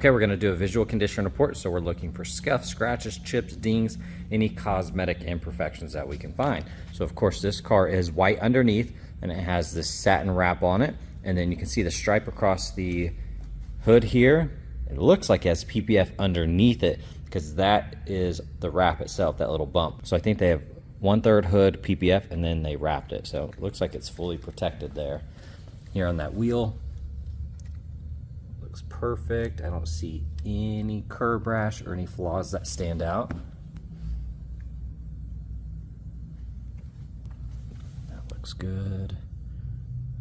Okay, we're gonna do a visual condition report, so we're looking for scuffs, scratches, chips, dings, any cosmetic imperfections that we can find. So of course this car is white underneath, and it has this satin wrap on it, and then you can see the stripe across the hood here. It looks like it has PPF underneath it, because that is the wrap itself, that little bump. So I think they have 1/3 hood PPF, and then they wrapped it. So it looks like it's fully protected there. Here on that wheel, looks perfect. I don't see any curb rash or any flaws that stand out. That looks good.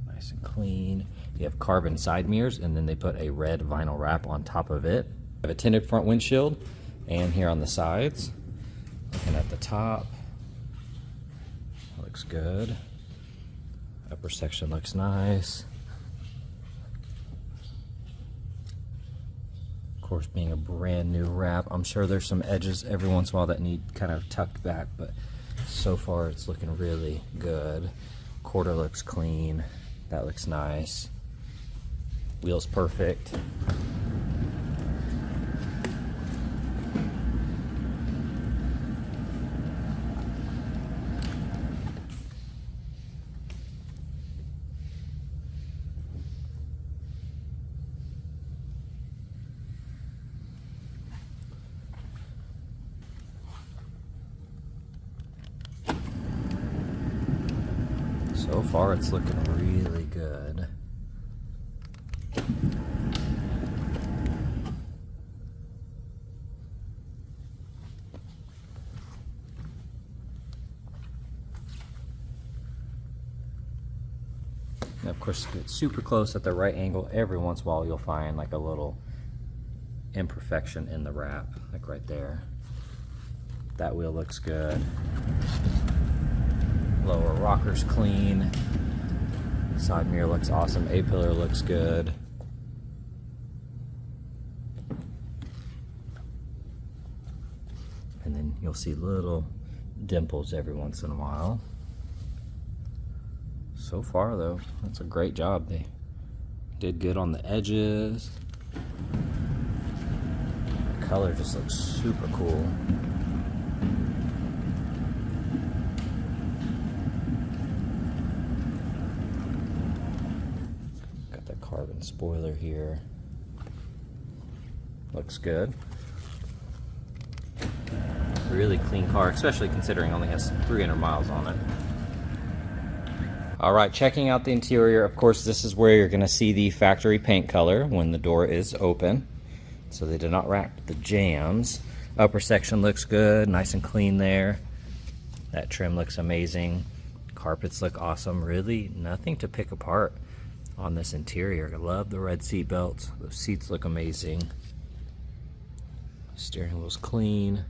Nice and clean. You have carbon side mirrors, and then they put a red vinyl wrap on top of it. You have a tinted front windshield, and here on the sides, looking at the top, looks good. Upper section looks nice. Of course, being a brand new wrap, I'm sure there's some edges every once in a while that need kind of tucked back, but so far it's looking really good. Quarter looks clean. That looks nice. Wheels perfect. So far it's looking really good. Now, of course, get super close at the right angle. Every once in a while you'll find like a little imperfection in the wrap, like right there. That wheel looks good. Lower rocker's clean. Side mirror looks awesome. A-pillar looks good. And then you'll see little dimples every once in a while. So far though, that's a great job. They did good on the edges. The color just looks super cool. Got the carbon spoiler here. Looks good. Really clean car, especially considering it only has 300 miles on it. All right, checking out the interior. Of course, this is where you're gonna see the factory paint color when the door is open. So they did not wrap the jams. Upper section looks good, nice and clean there. That trim looks amazing. Carpets look awesome. Really nothing to pick apart on this interior. I love the red seat belts. Those seats look amazing. Steering wheel's clean.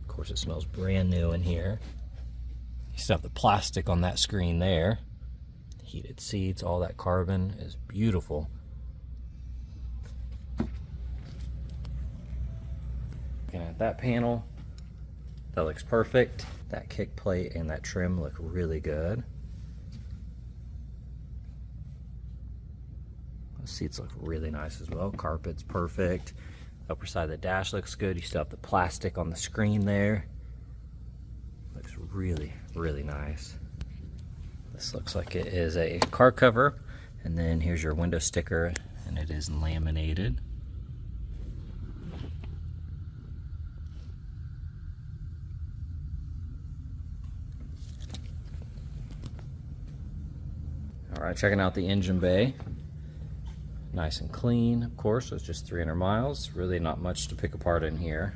Of course, it smells brand new in here. You still have the plastic on that screen there. Heated seats, all that carbon is beautiful. Looking at that panel, that looks perfect. That kick plate and that trim look really good. The seats look really nice as well. Carpet's perfect. Upper side of the dash looks good. You still have the plastic on the screen there. Looks really, really nice. This looks like it is a car cover, and then here's your window sticker, and it is laminated. All right, checking out the engine bay. Nice and clean, of course. It's just 300 miles. Really not much to pick apart in here.